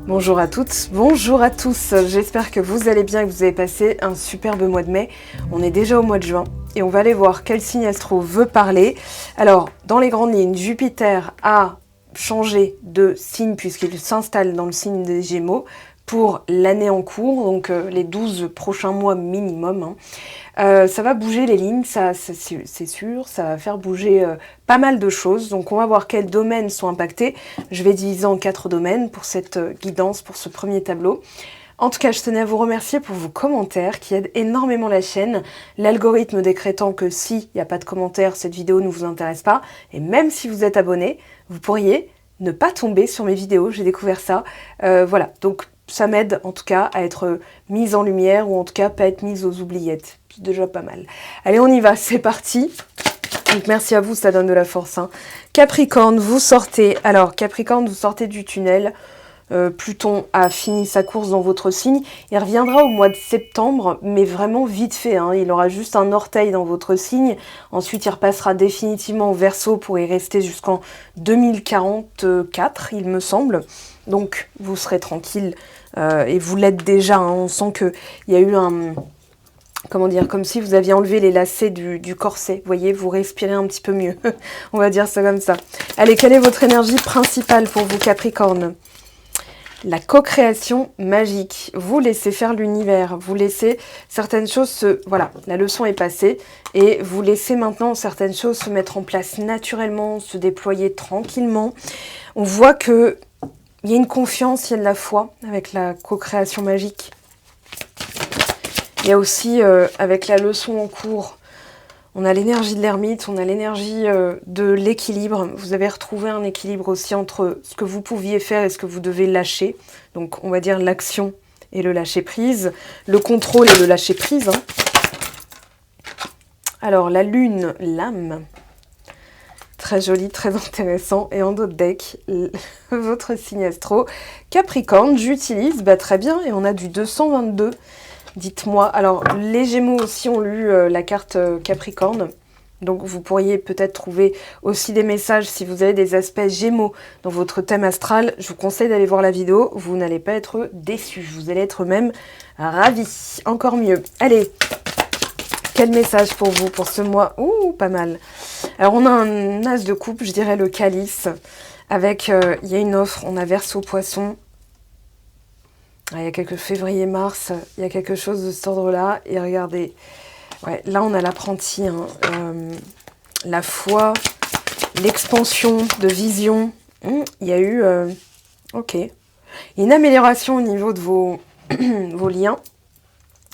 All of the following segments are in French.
Bonjour à toutes, bonjour à tous, j'espère que vous allez bien et que vous avez passé un superbe mois de mai. On est déjà au mois de juin et on va aller voir quel signe astro veut parler. Alors, dans les grandes lignes, Jupiter a changé de signe puisqu'il s'installe dans le signe des Gémeaux pour l'année en cours, donc les 12 prochains mois minimum. Ça va bouger les lignes, ça c'est sûr, ça va faire bouger pas mal de choses. Donc on va voir quels domaines sont impactés. Je vais diviser en 4 domaines pour cette guidance, pour ce premier tableau. En tout cas, je tenais à vous remercier pour vos commentaires qui aident énormément la chaîne. L'algorithme décrétant que s'il n'y a pas de commentaires, cette vidéo ne vous intéresse pas. Et même si vous êtes abonné, vous pourriez ne pas tomber sur mes vidéos. J'ai découvert ça. Voilà, donc ça m'aide en tout cas à être mise en lumière ou en tout cas pas être mise aux oubliettes. C'est déjà pas mal. Allez, on y va, c'est parti. Donc merci à vous, ça donne de la force. Capricorne, vous sortez. Alors Capricorne, vous sortez du tunnel. Pluton a fini sa course dans votre signe. Il reviendra au mois de septembre, mais vraiment vite fait. Il aura juste un orteil dans votre signe. Ensuite, il repassera définitivement au Verseau pour y rester jusqu'en 2044, il me semble. Donc, vous serez tranquille. Et vous l'êtes déjà. On sent qu'il y a eu un... Comment dire, comme si vous aviez enlevé les lacets du corset. Vous voyez, vous respirez un petit peu mieux. On va dire ça comme ça. Allez, quelle est votre énergie principale pour vous, Capricorne ? La co-création magique. Vous laissez faire l'univers. Vous laissez certaines choses se... Voilà, la leçon est passée. Et vous laissez maintenant certaines choses se mettre en place naturellement, se déployer tranquillement. On voit que il y a une confiance, il y a de la foi avec la co-création magique. Il y a aussi, avec la leçon en cours, on a l'énergie de l'ermite, on a l'énergie de l'équilibre. Vous avez retrouvé un équilibre aussi entre ce que vous pouviez faire et ce que vous devez lâcher. Donc, on va dire l'action et le lâcher-prise. Le contrôle et le lâcher-prise. Alors, la lune, l'âme. Très joli, très intéressant. Et en dos de deck, votre signe astro. Capricorne, j'utilise. Très bien. Et on a du 222. Dites-moi. Alors, les Gémeaux aussi ont lu la carte Capricorne. Donc, vous pourriez peut-être trouver aussi des messages si vous avez des aspects Gémeaux dans votre thème astral. Je vous conseille d'aller voir la vidéo. Vous n'allez pas être déçus. Vous allez être même ravis. Encore mieux. Allez. Quel message pour vous pour ce mois? Ouh, pas mal. Alors, on a un as de coupe, je dirais le calice. Avec, il y a une offre, on a Verseau Poisson. Il y a quelques février-mars, il y a quelque chose de cet ordre-là. Et regardez, ouais, là, on a l'apprenti, la foi, l'expansion de vision. Il y a eu, ok, une amélioration au niveau de vos liens.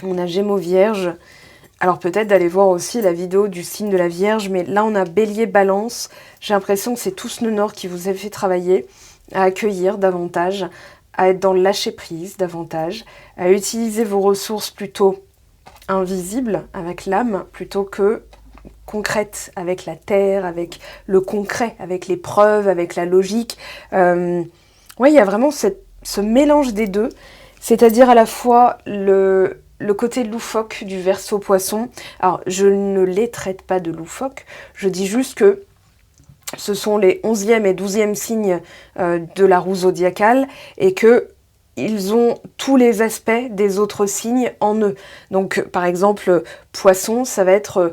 On a Gémeaux Vierge. Alors peut-être d'aller voir aussi la vidéo du signe de la Vierge, mais là on a Bélier Balance. J'ai l'impression que c'est tout ce nœud nord qui vous a fait travailler, à accueillir davantage, à être dans le lâcher-prise davantage, à utiliser vos ressources plutôt invisibles avec l'âme, plutôt que concrètes avec la terre, avec le concret, avec les preuves, avec la logique. Ouais, il y a vraiment ce mélange des deux, c'est-à-dire à la fois le côté loufoque du Verseau Poisson. Alors, je ne les traite pas de loufoque, je dis juste que ce sont les 11e et 12e signes de la roue zodiacale et que ils ont tous les aspects des autres signes en eux. Donc, par exemple, Poisson, ça va être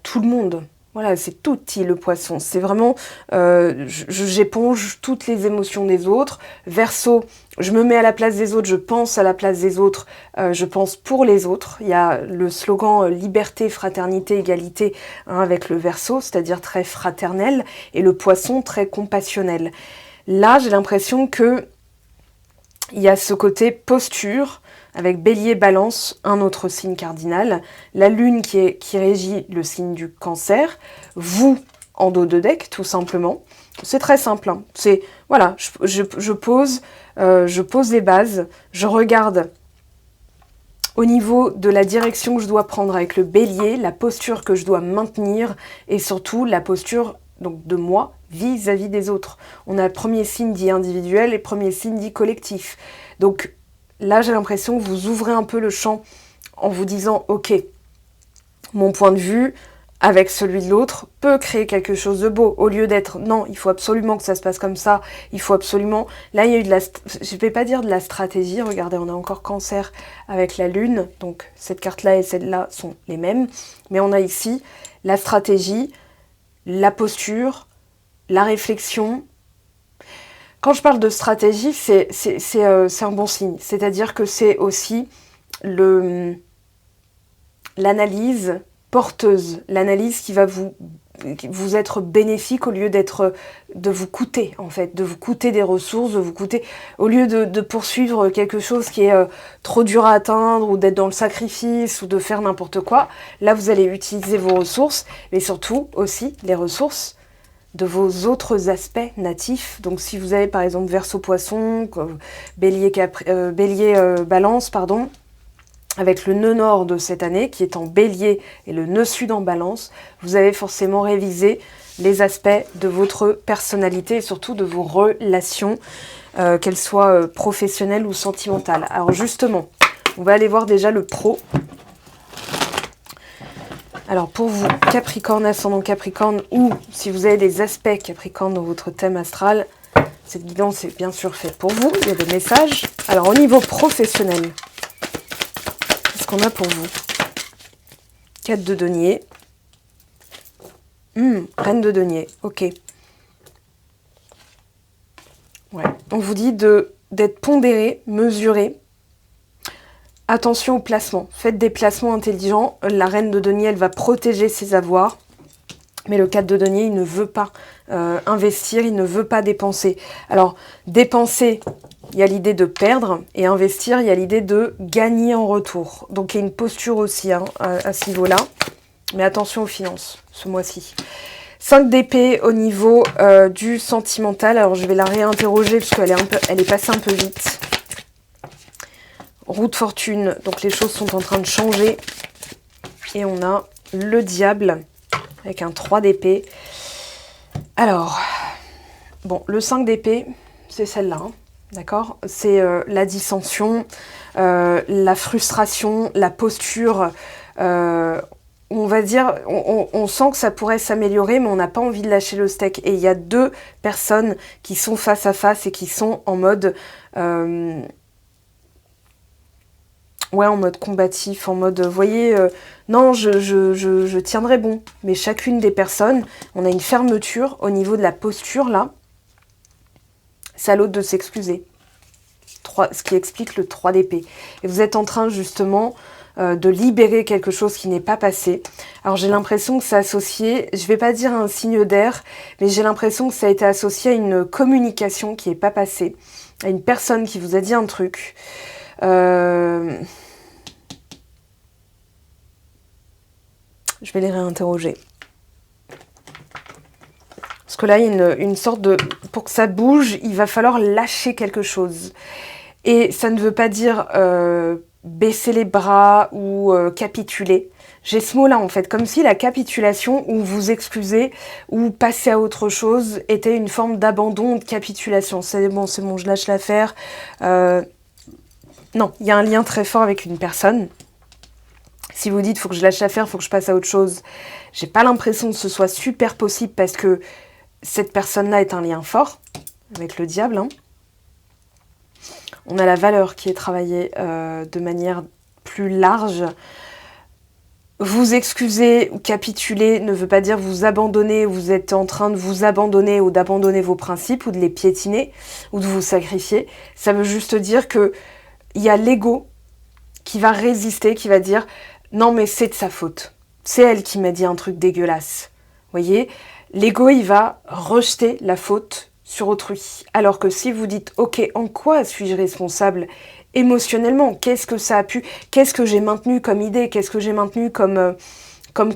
tout le monde. Voilà, c'est tout petit le Poisson. C'est vraiment, j'éponge toutes les émotions des autres. Verseau, je me mets à la place des autres, je pense à la place des autres, je pense pour les autres. Il y a le slogan liberté, fraternité, égalité avec le Verseau, c'est-à-dire très fraternel, et le Poisson très compassionnel. Là, j'ai l'impression que il y a ce côté posture, avec Bélier, Balance, un autre signe cardinal, la Lune qui régit le signe du Cancer, vous en dos de deck, tout simplement. C'est très simple. C'est, voilà, je pose les bases, je regarde au niveau de la direction que je dois prendre avec le Bélier, la posture que je dois maintenir, et surtout la posture donc de moi vis-à-vis des autres. On a le premier signe dit individuel et le premier signe dit collectif. Donc là, j'ai l'impression que vous ouvrez un peu le champ en vous disant « Ok, mon point de vue avec celui de l'autre peut créer quelque chose de beau. Au lieu d'être, non, il faut absolument que ça se passe comme ça, il faut absolument... Là, il y a eu de la... Je vais pas dire de la stratégie, regardez, on a encore Cancer avec la Lune, donc cette carte-là et celle-là sont les mêmes, mais on a ici la stratégie, la posture, la réflexion. Quand je parle de stratégie, c'est un bon signe, c'est-à-dire que c'est aussi l'analyse porteuse, l'analyse qui va vous être bénéfique au lieu de vous coûter, en fait, de vous coûter des ressources, de vous coûter, au lieu de poursuivre quelque chose qui est trop dur à atteindre, ou d'être dans le sacrifice, ou de faire n'importe quoi. Là, vous allez utiliser vos ressources, mais surtout aussi les ressources de vos autres aspects natifs. Donc si vous avez par exemple Verseau Poisson, Bélier, Balance, pardon, avec le nœud nord de cette année qui est en Bélier et le nœud sud en Balance, vous avez forcément révisé les aspects de votre personnalité et surtout de vos relations, qu'elles soient professionnelles ou sentimentales. Alors justement, on va aller voir déjà le pro. Alors pour vous, Capricorne, ascendant Capricorne, ou si vous avez des aspects Capricorne dans votre thème astral, cette guidance est bien sûr faite pour vous, il y a des messages. Alors au niveau professionnel, qu'est-ce qu'on a pour vous? 4 de denier. Reine de denier, ok. Ouais. On vous dit d'être pondéré, mesuré. Attention au placement. Faites des placements intelligents. La reine de denier, elle va protéger ses avoirs. Mais le 4 de denier, il ne veut pas investir, il ne veut pas dépenser. Alors, dépenser, il y a l'idée de perdre, et investir, il y a l'idée de gagner en retour. Donc, il y a une posture aussi à ce niveau-là. Mais attention aux finances, ce mois-ci. 5 d'épée au niveau du sentimental. Alors, je vais la réinterroger parce qu'elle est passée un peu vite. Roue de fortune, donc les choses sont en train de changer. Et on a le diable avec un 3 d'épée. Alors, bon, le 5 d'épée, c'est celle-là, hein, d'accord? C'est la dissension, la frustration, la posture. On va dire, on sent que ça pourrait s'améliorer, mais on n'a pas envie de lâcher le steak. Et il y a 2 personnes qui sont face à face et qui sont en mode... ouais, en mode combatif, en mode, vous voyez, non, je tiendrai bon. Mais chacune des personnes, on a une fermeture au niveau de la posture, là. C'est à l'autre de s'excuser. Ce qui explique le 3 d'épée. Et vous êtes en train, justement, de libérer quelque chose qui n'est pas passé. Alors, j'ai l'impression que c'est associé, je vais pas dire à un signe d'air, mais j'ai l'impression que ça a été associé à une communication qui n'est pas passée, à une personne qui vous a dit un truc. Je vais les réinterroger. Parce que là, il y a une sorte de... Pour que ça bouge, il va falloir lâcher quelque chose. Et ça ne veut pas dire baisser les bras ou capituler. J'ai ce mot-là, en fait. Comme si la capitulation, ou vous excuser, ou passer à autre chose, était une forme d'abandon ou de capitulation. C'est bon, je lâche l'affaire. Non, il y a un lien très fort avec une personne. Si vous dites, faut que je lâche l'affaire, faut que je passe à autre chose, j'ai pas l'impression que ce soit super possible parce que cette personne-là est un lien fort avec le diable. Hein. On a la valeur qui est travaillée de manière plus large. Vous excuser ou capituler ne veut pas dire vous abandonner, vous êtes en train de vous abandonner ou d'abandonner vos principes ou de les piétiner ou de vous sacrifier. Ça veut juste dire que il y a l'ego qui va résister, qui va dire « Non, mais c'est de sa faute. C'est elle qui m'a dit un truc dégueulasse. » Vous voyez, l'ego, il va rejeter la faute sur autrui. Alors que si vous dites « Ok, en quoi suis-je responsable émotionnellement? Qu'est-ce que ça a pu... Qu'est-ce que j'ai maintenu comme idée? Qu'est-ce que j'ai maintenu comme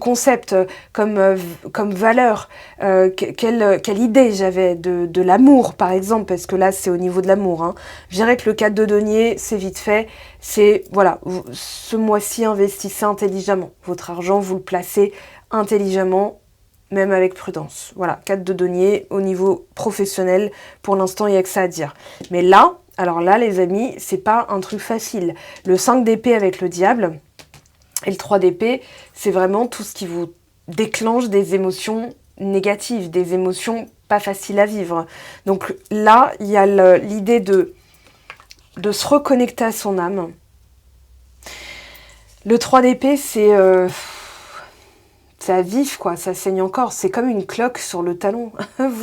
concept, comme valeur, quelle idée j'avais de l'amour, par exemple, parce que là, c'est au niveau de l'amour. Hein. Je dirais que le 4 de denier, c'est vite fait. C'est, voilà, ce mois-ci, investissez intelligemment. Votre argent, vous le placez intelligemment, même avec prudence. Voilà, 4 de denier, au niveau professionnel, pour l'instant, il n'y a que ça à dire. Mais là, alors là, les amis, c'est pas un truc facile. Le 5 d'épée avec le diable... Et le 3 d'épée, c'est vraiment tout ce qui vous déclenche des émotions négatives, des émotions pas faciles à vivre. Donc là, il y a l'idée de se reconnecter à son âme. Le 3 d'épée, c'est à vif, quoi, ça saigne encore. C'est comme une cloque sur le talon,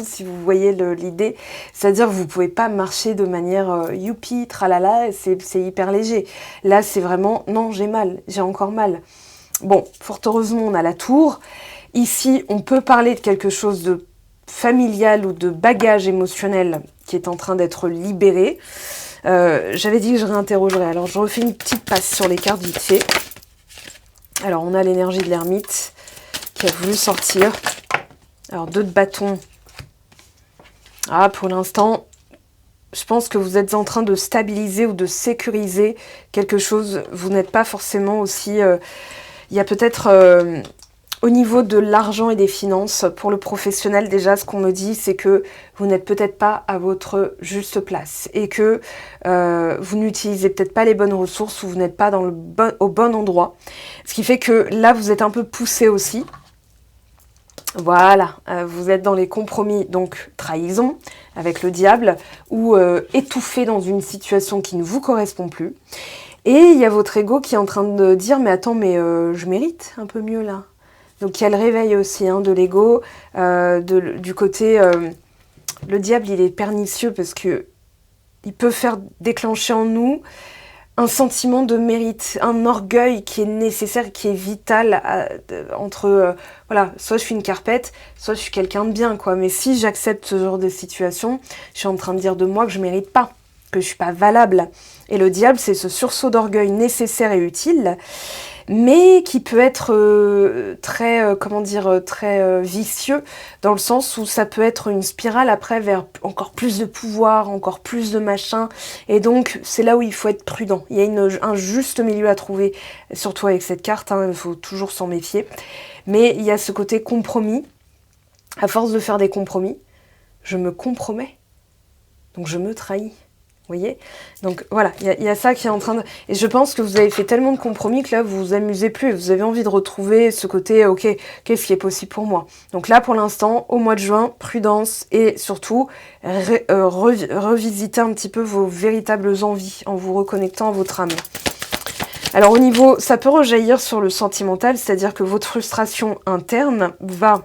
si vous voyez l'idée. C'est-à-dire que vous pouvez pas marcher de manière youpi, tralala, c'est hyper léger. Là, c'est vraiment, non, j'ai mal, j'ai encore mal. Bon, fort heureusement, on a la tour. Ici, on peut parler de quelque chose de familial ou de bagage émotionnel qui est en train d'être libéré. J'avais dit que je réinterrogerais. Alors, je refais une petite passe sur les cartes vite fait. Alors, on a l'énergie de l'ermite qui a voulu sortir. Alors, 2 de bâton. Ah, pour l'instant, je pense que vous êtes en train de stabiliser ou de sécuriser quelque chose. Vous n'êtes pas forcément aussi... il y a peut-être... au niveau de l'argent et des finances, pour le professionnel, déjà, ce qu'on me dit, c'est que vous n'êtes peut-être pas à votre juste place et que vous n'utilisez peut-être pas les bonnes ressources ou vous n'êtes pas au bon endroit. Ce qui fait que là, vous êtes un peu poussé aussi. Voilà, vous êtes dans les compromis, donc trahison avec le diable ou étouffé dans une situation qui ne vous correspond plus. Et il y a votre ego qui est en train de dire « Mais attends, mais je mérite un peu mieux là ». Donc il y a le réveil aussi de l'ego, du côté... le diable, il est pernicieux parce que il peut faire déclencher en nous un sentiment de mérite, un orgueil qui est nécessaire, qui est vital entre... voilà, soit je suis une carpette, soit je suis quelqu'un de bien, quoi. Mais si j'accepte ce genre de situation, je suis en train de dire de moi que je mérite pas, que je suis pas valable. Et le diable, c'est ce sursaut d'orgueil nécessaire et utile, mais qui peut être très vicieux, dans le sens où ça peut être une spirale après vers encore plus de pouvoir, encore plus de machin, et donc c'est là où il faut être prudent. Il y a un juste milieu à trouver, surtout avec cette carte, il faut toujours s'en méfier, mais il y a ce côté compromis. À force de faire des compromis, je me compromets, donc je me trahis. Vous voyez? Donc voilà, il y a ça qui est en train de... Et je pense que vous avez fait tellement de compromis que là, vous vous amusez plus. Vous avez envie de retrouver ce côté, ok, qu'est-ce qui est possible pour moi? Donc là, pour l'instant, au mois de juin, prudence et surtout, revisiter un petit peu vos véritables envies en vous reconnectant à votre âme. Alors au niveau, ça peut rejaillir sur le sentimental, c'est-à-dire que votre frustration interne va...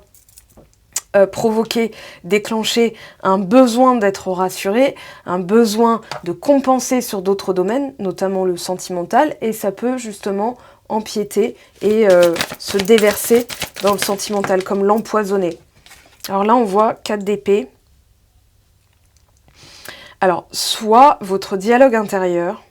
provoquer, déclencher un besoin d'être rassuré, un besoin de compenser sur d'autres domaines, notamment le sentimental, et ça peut justement empiéter et se déverser dans le sentimental, comme l'empoisonner. Alors là, on voit 4 d'épée. Alors, soit votre dialogue intérieur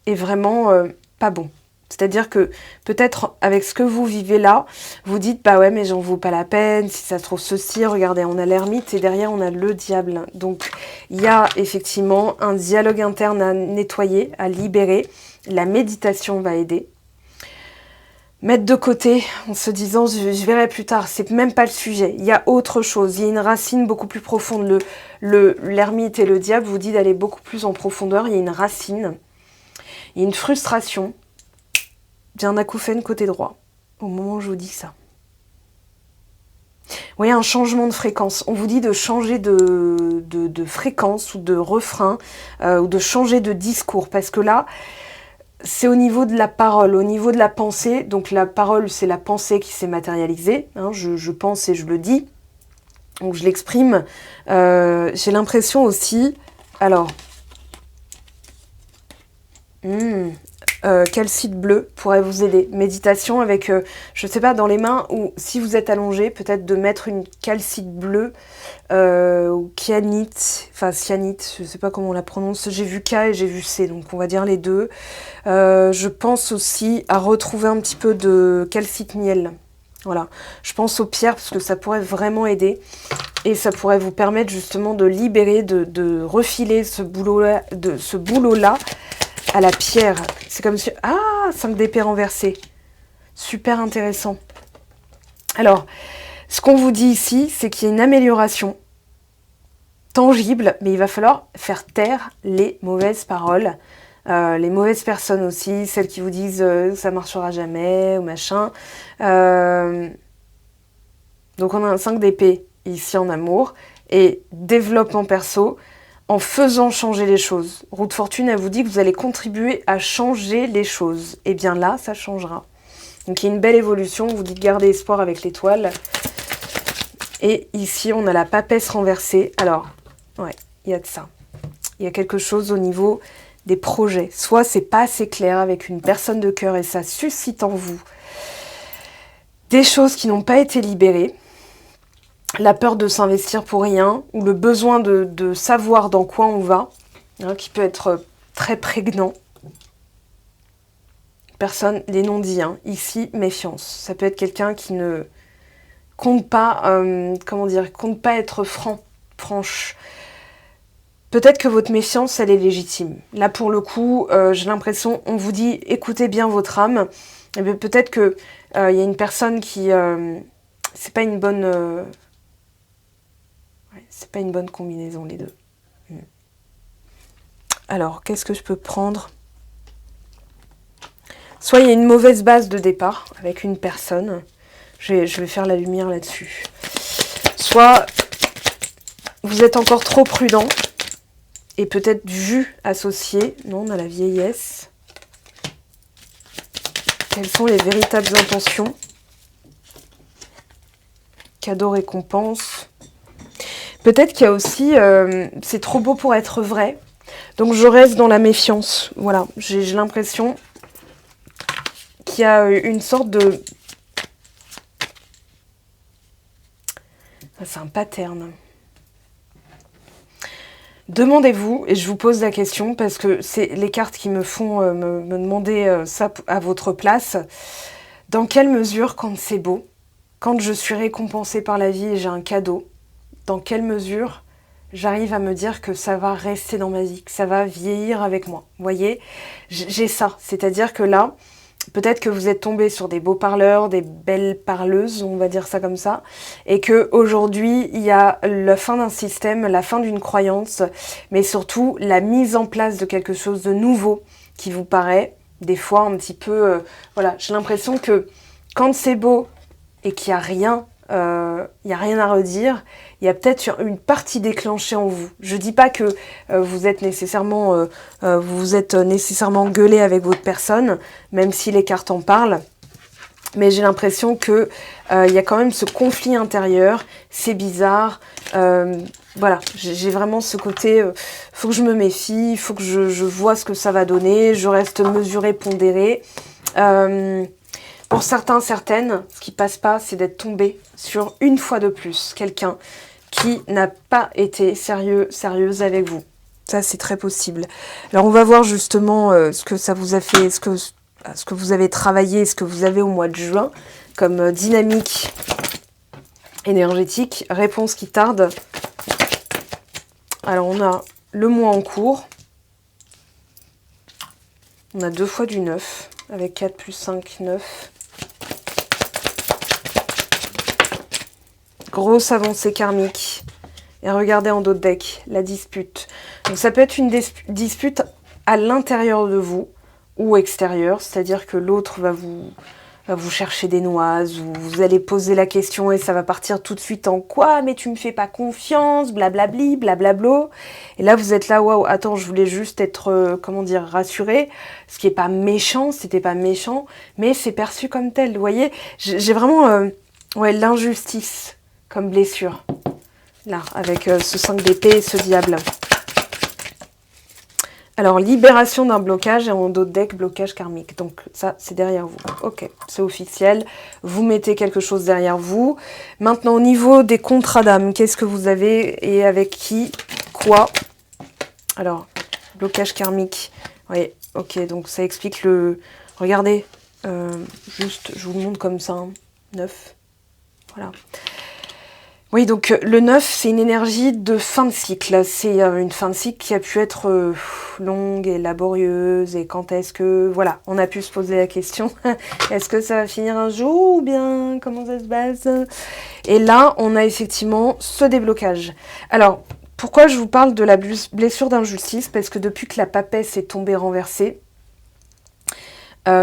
est vraiment pas bon. C'est-à-dire que peut-être avec ce que vous vivez là, vous dites « Bah ouais, mais j'en vaux pas la peine, si ça se trouve ceci, regardez, on a l'ermite et derrière on a le diable. » Donc il y a effectivement un dialogue interne à nettoyer, à libérer. La méditation va aider. Mettre de côté en se disant « Je verrai plus tard », c'est même pas le sujet. Il y a autre chose, il y a une racine beaucoup plus profonde. L'ermite et le diable vous dit d'aller beaucoup plus en profondeur, il y a une racine, il y a une frustration. J'ai un acouphène côté droit, au moment où je vous dis ça. Vous voyez, un changement de fréquence. On vous dit de changer de fréquence ou de refrain, ou de changer de discours. Parce que là, c'est au niveau de la parole, au niveau de la pensée. Donc la parole, c'est la pensée qui s'est matérialisée. Je pense et je le dis. Donc je l'exprime. J'ai l'impression aussi... Alors... calcite bleu pourrait vous aider. Méditation avec, je sais pas, dans les mains, ou si vous êtes allongé, peut-être de mettre une calcite bleue ou cyanite, enfin cyanite, je sais pas comment on la prononce, j'ai vu K et j'ai vu C, donc on va dire les deux. Je pense aussi à retrouver un petit peu de calcite miel. Voilà, je pense aux pierres parce que ça pourrait vraiment aider et ça pourrait vous permettre justement de libérer, de refiler ce boulot-là, à la pierre. C'est comme si... Ah, 5 d'épée renversée. Super intéressant. Alors, ce qu'on vous dit ici, c'est qu'il y a une amélioration tangible, mais il va falloir faire taire les mauvaises paroles. les mauvaises personnes aussi, celles qui vous disent ça marchera jamais ou machin. Donc on a un 5 d'épée ici en amour et développement perso en faisant changer les choses. Roue de fortune, elle vous dit que vous allez contribuer à changer les choses. Et bien là, ça changera. Donc il y a une belle évolution, vous dites garder espoir avec l'étoile. Et ici, on a la papesse renversée. Alors, ouais, il y a de ça. Il y a quelque chose au niveau des projets. Soit c'est pas assez clair avec une personne de cœur et ça suscite en vous des choses qui n'ont pas été libérées. La peur de s'investir pour rien ou le besoin de savoir dans quoi on va, hein, qui peut être très prégnant. Personne, les non-dits, hein. Ici, méfiance. Ça peut être quelqu'un qui ne compte pas, compte pas être franche. Peut-être que votre méfiance, elle est légitime. Là, pour le coup, j'ai l'impression, on vous dit, écoutez bien votre âme. Et bien, peut-être que y a une personne qui, c'est pas une bonne, c'est pas une bonne combinaison les deux. Alors, qu'est-ce que je peux prendre ? Soit il y a une mauvaise base de départ avec une personne. Je vais faire la lumière là-dessus. Soit vous êtes encore trop prudent et peut-être vue associée. Non, on a la vieillesse. Quelles sont les véritables intentions ? Cadeau récompense. Peut-être qu'il y a aussi, c'est trop beau pour être vrai. Donc je reste dans la méfiance. Voilà, j'ai l'impression qu'il y a une sorte de... C'est un pattern. Demandez-vous, et je vous pose la question, parce que c'est les cartes qui me font me demander ça à votre place. Dans quelle mesure, quand c'est beau, quand je suis récompensée par la vie et j'ai un cadeau, dans quelle mesure j'arrive à me dire que ça va rester dans ma vie, que ça va vieillir avec moi. Vous voyez, j'ai ça. C'est-à-dire que là, peut-être que vous êtes tombé sur des beaux parleurs, des belles parleuses, on va dire ça comme ça, et que aujourd'hui il y a la fin d'un système, la fin d'une croyance, mais surtout la mise en place de quelque chose de nouveau qui vous paraît des fois un petit peu... voilà, j'ai l'impression que quand c'est beau et qu'il n'y a rien, à redire, il y a peut-être une partie déclenchée en vous. Je dis pas que vous êtes nécessairement gueulé avec votre personne, même si les cartes en parlent. Mais j'ai l'impression que il y a quand même ce conflit intérieur. C'est bizarre. Voilà, j'ai vraiment ce côté. Faut que je me méfie. Il faut que je vois ce que ça va donner. Je reste mesurée, pondérée. Pour certains, certaines, ce qui passe pas, c'est d'être tombé sur une fois de plus quelqu'un qui n'a pas été sérieuse avec vous. Ça, c'est très possible. Alors, on va voir justement ce que ça vous a fait, ce que vous avez travaillé, ce que vous avez au mois de juin comme dynamique énergétique. Réponse qui tarde. Alors, on a le mois en cours. On a 2 fois du 9, avec 4 plus 5, 9. Grosse avancée karmique. Et regardez en dos de deck, la dispute. Donc ça peut être une dispute à l'intérieur de vous ou extérieure, c'est-à-dire que l'autre va vous chercher des noises, ou vous allez poser la question et ça va partir tout de suite en quoi, mais tu me fais pas confiance, blablabli, blablablo. Et là vous êtes là, waouh, attends, je voulais juste être, rassurée, ce qui est pas méchant, c'était pas méchant, mais c'est perçu comme tel, vous voyez. J'ai vraiment, l'injustice comme blessure. Là, avec ce 5 d'épée et ce diable. Alors, libération d'un blocage et en dos de deck, blocage karmique. Donc, ça, c'est derrière vous. Ok, c'est officiel. Vous mettez quelque chose derrière vous. Maintenant, au niveau des contrats d'âme, qu'est-ce que vous avez et avec qui, quoi? Alors, blocage karmique. Oui, ok, donc ça explique le... Regardez, juste, je vous le montre comme ça. Hein. 9. Voilà. Oui, donc le 9, c'est une énergie de fin de cycle. C'est une fin de cycle qui a pu être longue et laborieuse. Et quand est-ce que... Voilà, on a pu se poser la question. Est-ce que ça va finir un jour ou bien comment ça se passe? Et là, on a effectivement ce déblocage. Alors, Pourquoi je vous parle de la blessure d'injustice? Parce que depuis que la papesse est tombée renversée,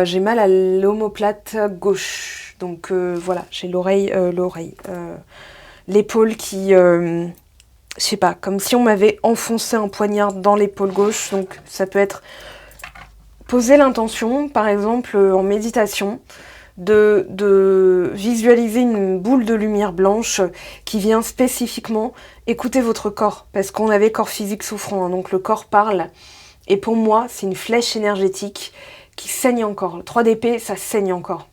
j'ai mal à l'omoplate gauche. Donc voilà, j'ai l'épaule qui... je sais pas, comme si on m'avait enfoncé un poignard dans l'épaule gauche. Donc ça peut être poser l'intention, par exemple en méditation, de visualiser une boule de lumière blanche qui vient spécifiquement écouter votre corps. Parce qu'on avait corps physique souffrant, hein, donc le corps parle. Et pour moi, c'est une flèche énergétique qui saigne encore. Le 3 d'épée, ça saigne encore.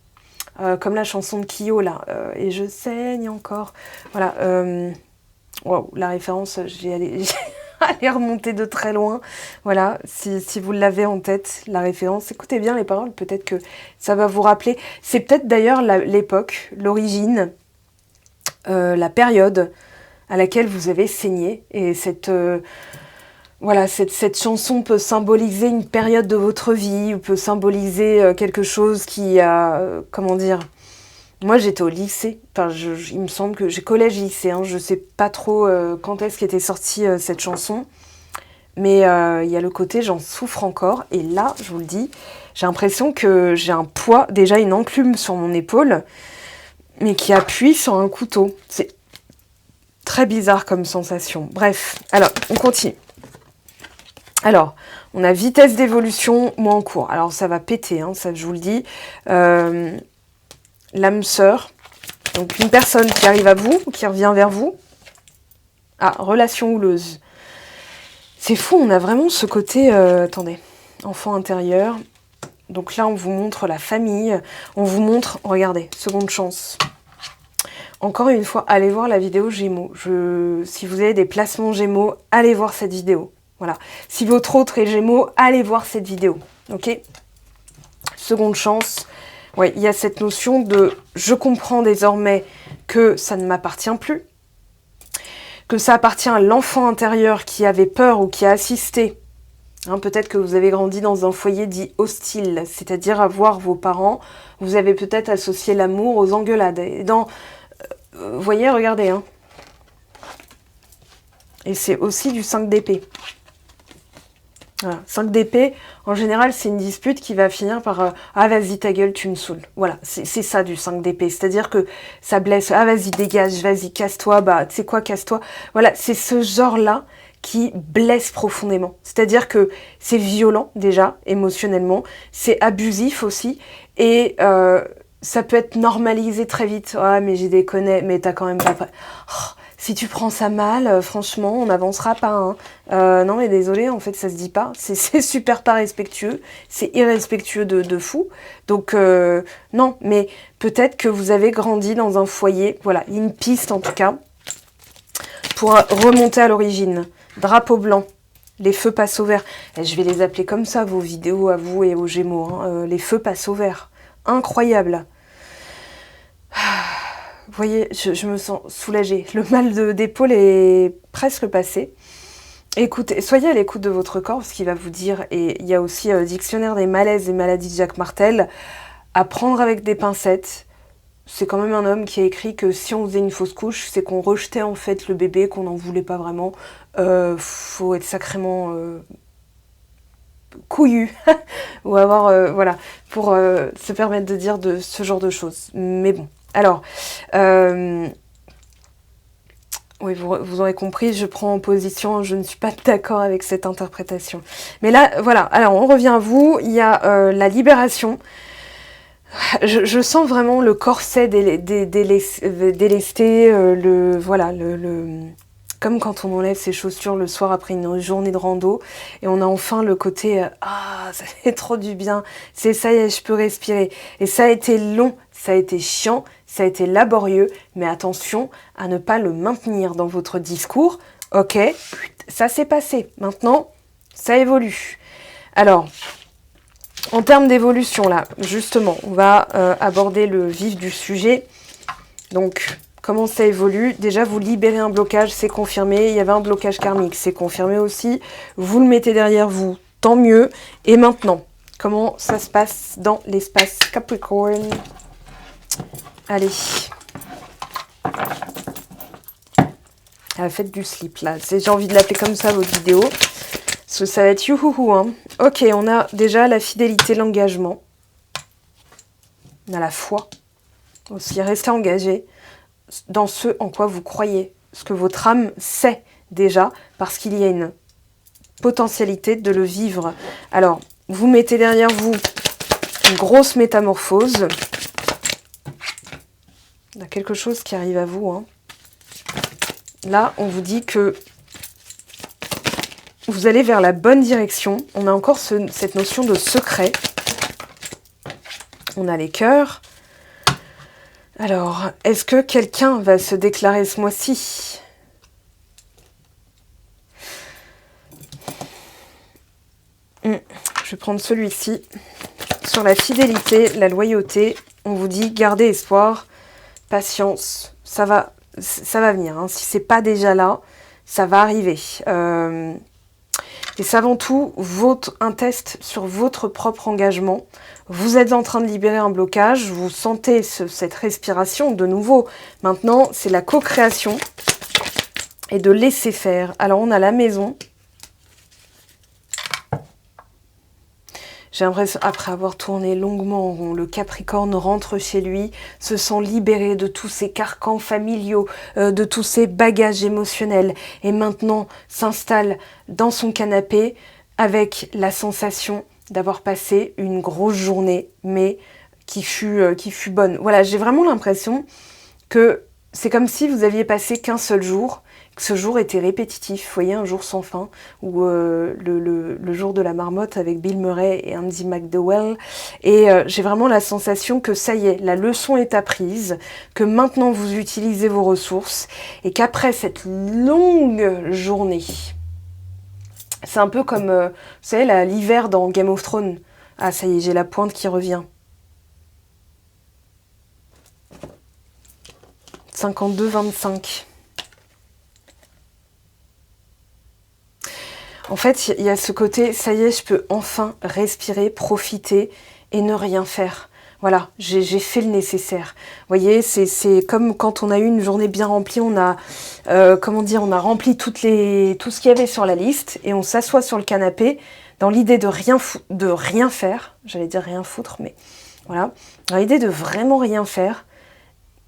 Comme la chanson de Kyo, là. Et je saigne encore. Voilà. Wow, la référence, j'ai allé remonter de très loin. Voilà, si vous l'avez en tête, la référence, écoutez bien les paroles, peut-être que ça va vous rappeler. C'est peut-être d'ailleurs l'époque, l'origine, la période à laquelle vous avez saigné. Et voilà, cette chanson peut symboliser une période de votre vie, ou peut symboliser quelque chose qui a, comment dire... Moi, j'étais au lycée. Enfin, il me semble que j'ai collège-lycée. Hein, je sais pas trop quand est-ce qu'était sortie cette chanson. Mais il y a le côté, j'en souffre encore. Et là, je vous le dis, j'ai l'impression que j'ai un poids, déjà une enclume sur mon épaule, mais qui appuie sur un couteau. C'est très bizarre comme sensation. Bref, alors, on continue. Alors, on a vitesse d'évolution, moi en cours. Alors, ça va péter, hein, ça je vous le dis. L'âme sœur, donc une personne qui arrive à vous, qui revient vers vous. Ah, relation houleuse. C'est fou, on a vraiment ce côté, attendez, enfant intérieur. Donc là, on vous montre la famille, on vous montre, regardez, seconde chance. Encore une fois, allez voir la vidéo Gémeaux. Si vous avez des placements Gémeaux, allez voir cette vidéo. Voilà. Si votre autre est Gémeaux, allez voir cette vidéo. Ok? Seconde chance. Ouais, il y a cette notion de je comprends désormais que ça ne m'appartient plus, que ça appartient à l'enfant intérieur qui avait peur ou qui a assisté. Hein, peut-être que vous avez grandi dans un foyer dit hostile, c'est-à-dire à voir vos parents, vous avez peut-être associé l'amour aux engueulades. Et vous voyez, regardez. Hein. Et c'est aussi du 5 d'épée. Voilà. 5 d'épée, en général, c'est une dispute qui va finir par ah, vas-y, ta gueule, tu me saoules. Voilà, c'est ça du 5 d'épée. C'est-à-dire que ça blesse. Ah, vas-y, dégage, vas-y, casse-toi. Bah, tu sais quoi, casse-toi. Voilà, c'est ce genre-là qui blesse profondément. C'est-à-dire que c'est violent, déjà, émotionnellement. C'est abusif aussi. Et ça peut être normalisé très vite. Ah, mais j'ai déconné, mais t'as quand même pas... Oh, si tu prends ça mal, franchement, on n'avancera pas. Hein. Non, mais désolé, en fait, ça se dit pas. C'est super pas respectueux. C'est irrespectueux de fou. Donc, non, mais peut-être que vous avez grandi dans un foyer. Voilà, une piste en tout cas. Pour remonter à l'origine. Drapeau blanc. Les feux passent au vert. Et je vais les appeler comme ça, vos vidéos à vous et aux Gémeaux. Hein. Les feux passent au vert. Incroyable. Vous voyez, je me sens soulagée. Le mal d'épaule est presque passé. Écoutez, soyez à l'écoute de votre corps, ce qu'il va vous dire. Et il y a aussi Dictionnaire des malaises et maladies de Jacques Martel. À prendre avec des pincettes. C'est quand même un homme qui a écrit que si on faisait une fausse couche, c'est qu'on rejetait en fait le bébé, qu'on n'en voulait pas vraiment. Faut être sacrément couillu. Ou avoir, voilà, pour se permettre de dire ce genre de choses. Mais bon. Alors, oui, vous aurez compris, je prends en position, je ne suis pas d'accord avec cette interprétation. Mais là, voilà, alors on revient à vous, il y a la libération. Je sens vraiment le corset délesté, voilà, comme quand on enlève ses chaussures le soir après une journée de rando, et on a enfin le côté ah, ça fait trop du bien, c'est ça y est, je peux respirer. Et ça a été long, ça a été chiant, ça a été laborieux, mais attention à ne pas le maintenir dans votre discours. Ok, ça s'est passé. Maintenant, ça évolue. Alors, en termes d'évolution, là, justement, on va aborder le vif du sujet. Donc, comment ça évolue? Déjà, vous libérez un blocage, c'est confirmé. Il y avait un blocage karmique, c'est confirmé aussi. Vous le mettez derrière vous, tant mieux. Et maintenant, comment ça se passe dans l'espace Capricorne? Allez. à la fête du slip, là. J'ai envie de l'appeler comme ça, votre vidéo. Parce que ça va être youhouhou, hein. Ok, on a déjà la fidélité, l'engagement. On a la foi. Aussi, restez engagé dans ce en quoi vous croyez. Ce que votre âme sait déjà, parce qu'il y a une potentialité de le vivre. Alors, vous mettez derrière vous une grosse métamorphose. Il y a quelque chose qui arrive à vous, hein. Là, on vous dit que vous allez vers la bonne direction. On a encore cette notion de secret. On a les cœurs. Alors, est-ce que quelqu'un va se déclarer ce mois-ci? Je vais prendre celui-ci. Sur la fidélité, la loyauté, on vous dit gardez espoir, patience. Ça va venir, hein. Si c'est pas déjà là, ça va arriver. Et c'est avant tout un test sur votre propre engagement. Vous êtes en train de libérer un blocage, vous sentez cette respiration de nouveau. Maintenant, c'est la co-création et de laisser faire. Alors, on a la maison. J'ai l'impression, après avoir tourné longuement en rond, le Capricorne rentre chez lui, se sent libéré de tous ses carcans familiaux, de tous ses bagages émotionnels, et maintenant s'installe dans son canapé avec la sensation d'avoir passé une grosse journée, mais qui fut bonne. Voilà, j'ai vraiment l'impression que c'est comme si vous aviez passé qu'un seul jour, que ce jour était répétitif, vous voyez, un jour sans fin, ou le jour de la marmotte avec Bill Murray et Andy McDowell, et j'ai vraiment la sensation que ça y est, la leçon est apprise, que maintenant vous utilisez vos ressources, et qu'après cette longue journée, c'est un peu comme, vous savez, l'hiver dans Game of Thrones. Ah, ça y est, j'ai la pointe qui revient. 52-25. En fait, il y a ce côté, ça y est, je peux enfin respirer, profiter et ne rien faire. Voilà, j'ai fait le nécessaire. Vous voyez, c'est comme quand on a eu une journée bien remplie, on a, on a rempli tout ce qu'il y avait sur la liste et on s'assoit sur le canapé dans l'idée de rien faire. J'allais dire rien foutre, mais voilà. Dans l'idée de vraiment rien faire,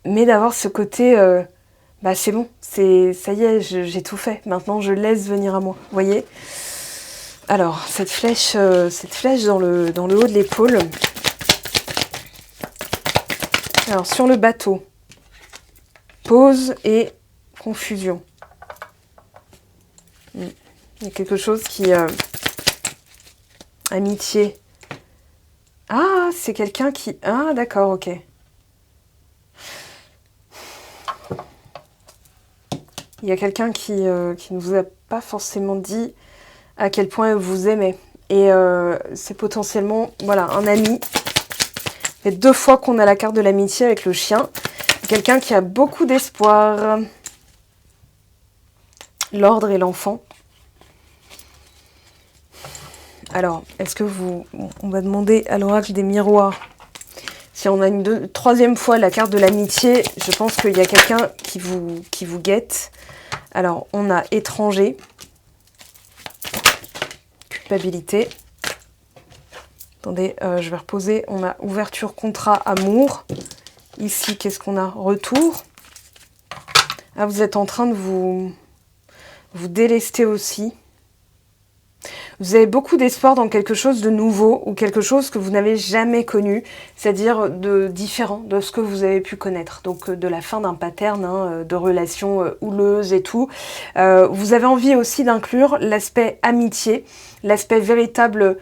mais d'avoir ce côté, c'est bon, ça y est, j'ai tout fait. Maintenant, je laisse venir à moi. Vous voyez ? Alors, cette flèche dans le haut de l'épaule. Alors, sur le bateau, pause et confusion. Il y a quelque chose qui... amitié. Ah, c'est quelqu'un qui... Ah, d'accord, ok. Il y a quelqu'un qui ne vous a pas forcément dit à quel point elle vous aimait. Et c'est potentiellement, voilà, un ami. Il y a 2 fois qu'on a la carte de l'amitié avec le chien. Quelqu'un qui a beaucoup d'espoir. L'ordre et l'enfant. Alors, est-ce que on va demander à l'oracle des miroirs. Si on a une 3e fois la carte de l'amitié, je pense qu'il y a quelqu'un qui vous guette. Alors, on a étranger. Culpabilité. Attendez, je vais reposer. On a ouverture, contrat, amour. Ici, qu'est-ce qu'on a? Retour. Ah, vous êtes en train de vous délester aussi. Vous avez beaucoup d'espoir dans quelque chose de nouveau ou quelque chose que vous n'avez jamais connu, c'est-à-dire de différent de ce que vous avez pu connaître. Donc de la fin d'un pattern, de relations houleuses et tout. Vous avez envie aussi d'inclure l'aspect amitié, l'aspect véritable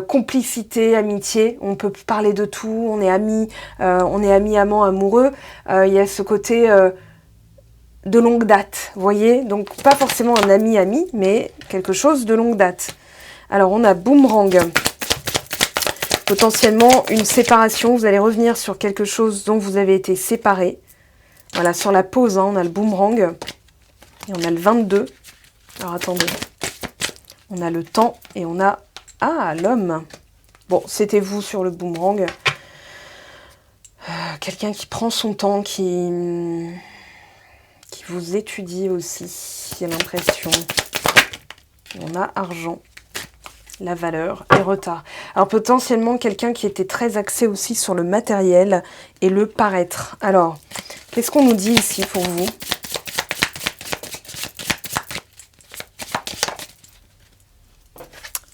complicité, amitié. On peut parler de tout, on est amis, amants, amoureux. Il y a ce côté... de longue date, vous voyez, donc pas forcément un ami, mais quelque chose de longue date. Alors on a boomerang, potentiellement une séparation, vous allez revenir sur quelque chose dont vous avez été séparés. Voilà, sur la pause, on a le boomerang, et on a le 22. Alors attendez, on a le temps, et on a, l'homme. Bon, c'était vous sur le boomerang. Quelqu'un qui prend son temps, qui qui vous étudie aussi, j'ai l'impression. On a argent, la valeur et retard. Alors potentiellement quelqu'un qui était très axé aussi sur le matériel et le paraître. Alors, qu'est-ce qu'on nous dit ici pour vous?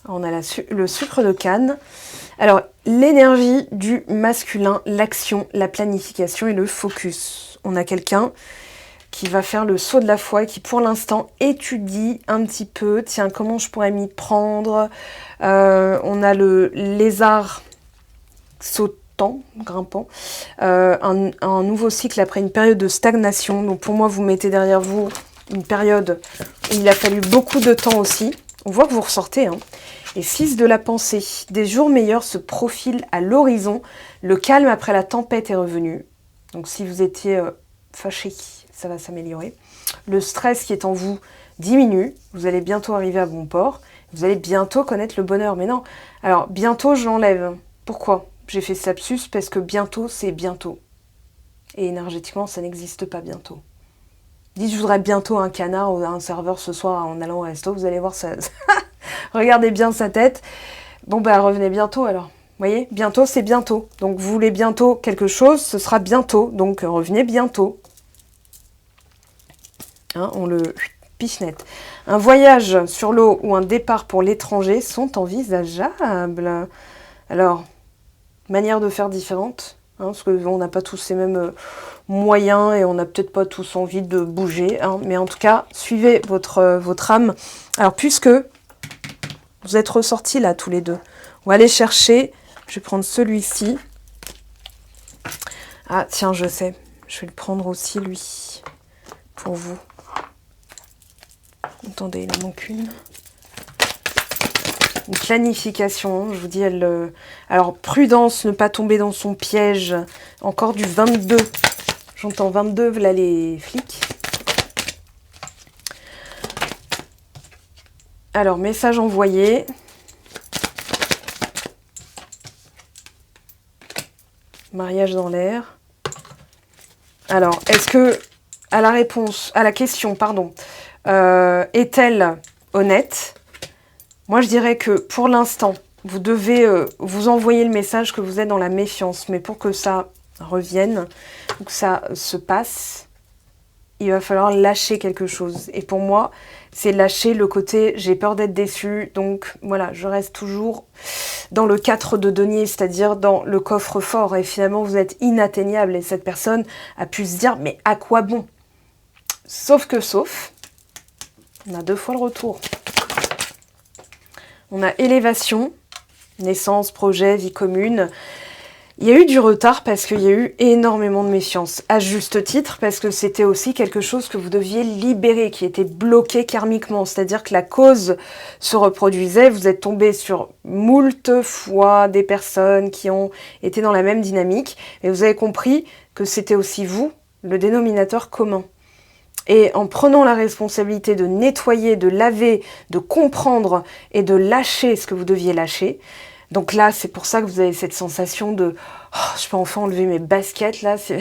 On a le sucre de canne. Alors, l'énergie du masculin, l'action, la planification et le focus. On a quelqu'un qui va faire le saut de la foi et qui, pour l'instant, étudie un petit peu. Tiens, comment je pourrais m'y prendre? On a le lézard sautant, grimpant. Un nouveau cycle après une période de stagnation. Donc, pour moi, vous mettez derrière vous une période où il a fallu beaucoup de temps aussi. On voit que vous ressortez, hein. Et 6 de la pensée. Des jours meilleurs se profilent à l'horizon. Le calme après la tempête est revenu. Donc si vous étiez fâché, ça va s'améliorer. Le stress qui est en vous diminue. Vous allez bientôt arriver à bon port. Vous allez bientôt connaître le bonheur. Mais non. Alors bientôt, je l'enlève. Pourquoi? J'ai fait ce lapsus parce que bientôt, c'est bientôt. Et énergétiquement, ça n'existe pas bientôt. Dites, je voudrais bientôt un canard ou un serveur ce soir en allant au resto. Vous allez voir ça. Regardez bien sa tête. Bon, bah, revenez bientôt alors. Vous voyez, bientôt, c'est bientôt. Donc, vous voulez bientôt quelque chose, ce sera bientôt. Donc, revenez bientôt. Hein, on le pichenette. Un voyage sur l'eau ou un départ pour l'étranger sont envisageables. Alors, manière de faire différente. Hein, parce qu'on n'a pas tous ces mêmes moyens et on n'a peut-être pas tous envie de bouger. Hein, mais en tout cas, suivez votre âme. Alors, puisque vous êtes ressortis là, tous les deux. On va aller chercher. Je vais prendre celui-ci. Ah, tiens, je sais. Je vais le prendre aussi, lui. Pour vous. Attendez, il en manque une. Une planification, je vous dis, elle... Alors, prudence, ne pas tomber dans son piège. Encore du 22. J'entends 22, voilà les flics. Alors, message envoyé. Mariage dans l'air. Alors, est-ce que, à la question, pardon, est-elle honnête? Moi, je dirais que, pour l'instant, vous devez vous envoyer le message que vous êtes dans la méfiance. Mais pour que ça revienne, ou que ça se passe, il va falloir lâcher quelque chose. Et pour moi, c'est lâcher le côté « j'ai peur d'être déçu ». Donc voilà, je reste toujours dans le 4 de denier, c'est-à-dire dans le coffre-fort. Et finalement, vous êtes inatteignable. Et cette personne a pu se dire « mais à quoi bon ?» Sauf, on a 2 fois le retour. On a élévation, naissance, projet, vie commune. Il y a eu du retard parce qu'il y a eu énormément de méfiance. À juste titre, parce que c'était aussi quelque chose que vous deviez libérer, qui était bloqué karmiquement. C'est-à-dire que la cause se reproduisait. Vous êtes tombé sur moult fois des personnes qui ont été dans la même dynamique. Et vous avez compris que c'était aussi vous, le dénominateur commun. Et en prenant la responsabilité de nettoyer, de laver, de comprendre et de lâcher ce que vous deviez lâcher. Donc là, c'est pour ça que vous avez cette sensation de oh, je peux enfin enlever mes baskets, là, c'est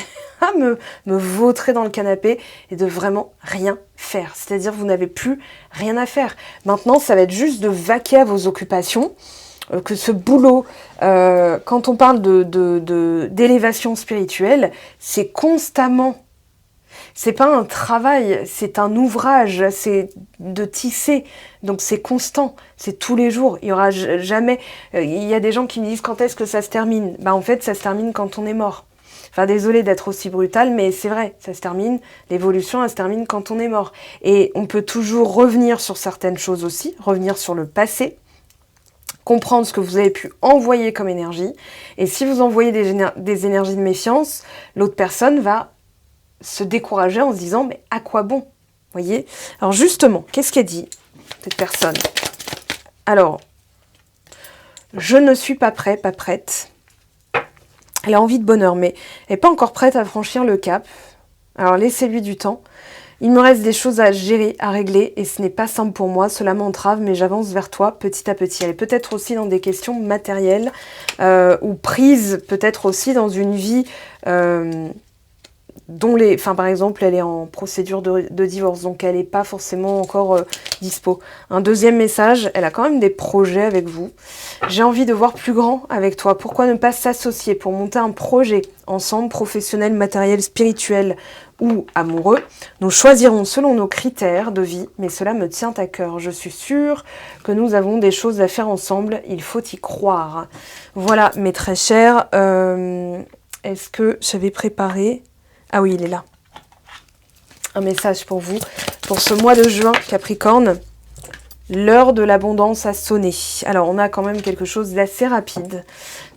me vautrer dans le canapé et de vraiment rien faire. C'est-à-dire vous n'avez plus rien à faire. Maintenant, ça va être juste de vaquer à vos occupations, que ce boulot, quand on parle d'élévation spirituelle, c'est constamment. C'est pas un travail, c'est un ouvrage, c'est de tisser. Donc c'est constant, c'est tous les jours. Il y aura jamais... il y a des gens qui me disent quand est-ce que ça se termine? Bah en fait, ça se termine quand on est mort. Enfin, désolée d'être aussi brutale, mais c'est vrai, ça se termine. L'évolution, elle se termine quand on est mort. Et on peut toujours revenir sur certaines choses aussi, revenir sur le passé, comprendre ce que vous avez pu envoyer comme énergie. Et si vous envoyez des énergies de méfiance, l'autre personne va se décourager en se disant mais à quoi bon, voyez? Alors justement, qu'est-ce qu'elle dit cette personne? Alors, je ne suis pas prêt, pas prête. Elle a envie de bonheur, mais elle n'est pas encore prête à franchir le cap. Alors laissez-lui du temps. Il me reste des choses à gérer, à régler, et ce n'est pas simple pour moi. Cela m'entrave, mais j'avance vers toi petit à petit. Elle est peut-être aussi dans des questions matérielles, ou prise peut-être aussi dans une vie par exemple, elle est en procédure de divorce, donc elle n'est pas forcément encore dispo. Un deuxième message, elle a quand même des projets avec vous. J'ai envie de voir plus grand avec toi. Pourquoi ne pas s'associer pour monter un projet ensemble, professionnel, matériel, spirituel ou amoureux? Nous choisirons selon nos critères de vie, mais cela me tient à cœur. Je suis sûre que nous avons des choses à faire ensemble. Il faut y croire. Voilà, mes très chers. Est-ce que j'avais préparé... Ah oui, il est là. Un message pour vous. Pour ce mois de juin, Capricorne, l'heure de l'abondance a sonné. Alors, on a quand même quelque chose d'assez rapide.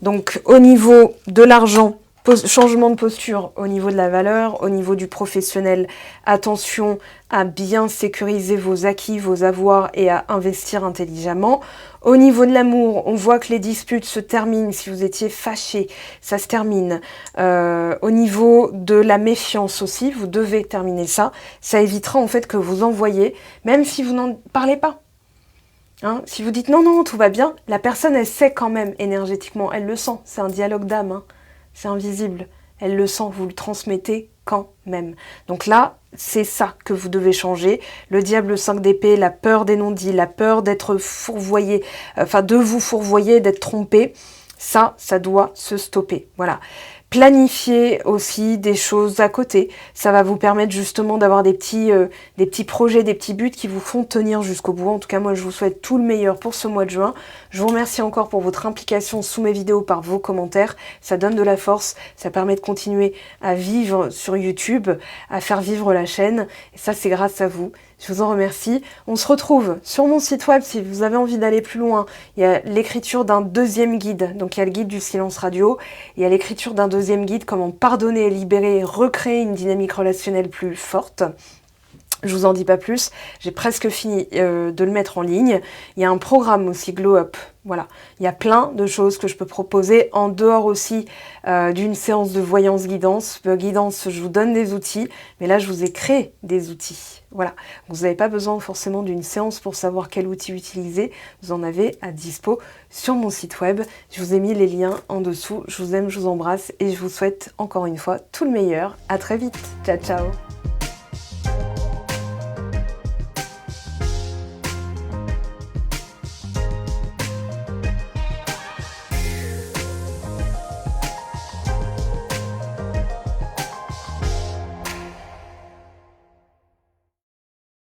Donc, au niveau de l'argent, changement de posture au niveau de la valeur, au niveau du professionnel, attention à bien sécuriser vos acquis, vos avoirs et à investir intelligemment. Au niveau de l'amour, on voit que les disputes se terminent. Si vous étiez fâché, ça se termine. Au niveau de la méfiance aussi, vous devez terminer ça. Ça évitera en fait que vous envoyez, même si vous n'en parlez pas. Hein, si vous dites non, tout va bien, la personne, elle sait quand même énergétiquement, elle le sent. C'est un dialogue d'âme, hein. C'est invisible. Elle le sent, vous le transmettez quand même. Donc là, c'est ça que vous devez changer. Le diable 5 d'épée, la peur des non-dits, la peur d'être fourvoyé, de vous fourvoyer, d'être trompé, ça doit se stopper. Voilà. Planifier aussi des choses à côté. Ça va vous permettre justement d'avoir des petits projets, des petits buts qui vous font tenir jusqu'au bout. En tout cas, moi, je vous souhaite tout le meilleur pour ce mois de juin. Je vous remercie encore pour votre implication sous mes vidéos par vos commentaires. Ça donne de la force, ça permet de continuer à vivre sur YouTube, à faire vivre la chaîne. Et ça, c'est grâce à vous. Je vous en remercie. On se retrouve sur mon site web si vous avez envie d'aller plus loin. Il y a l'écriture d'un deuxième guide. Donc il y a le guide du silence radio. Il y a l'écriture d'un deuxième guide, comment pardonner, libérer, recréer une dynamique relationnelle plus forte. Je vous en dis pas plus, j'ai presque fini de le mettre en ligne. Il y a un programme aussi Glow Up, voilà. Il y a plein de choses que je peux proposer en dehors aussi d'une séance de voyance guidance. Guidance, je vous donne des outils, mais là je vous ai créé des outils. Voilà, vous n'avez pas besoin forcément d'une séance pour savoir quel outil utiliser. Vous en avez à dispo sur mon site web. Je vous ai mis les liens en dessous. Je vous aime, je vous embrasse et je vous souhaite encore une fois tout le meilleur. À très vite. Ciao, ciao.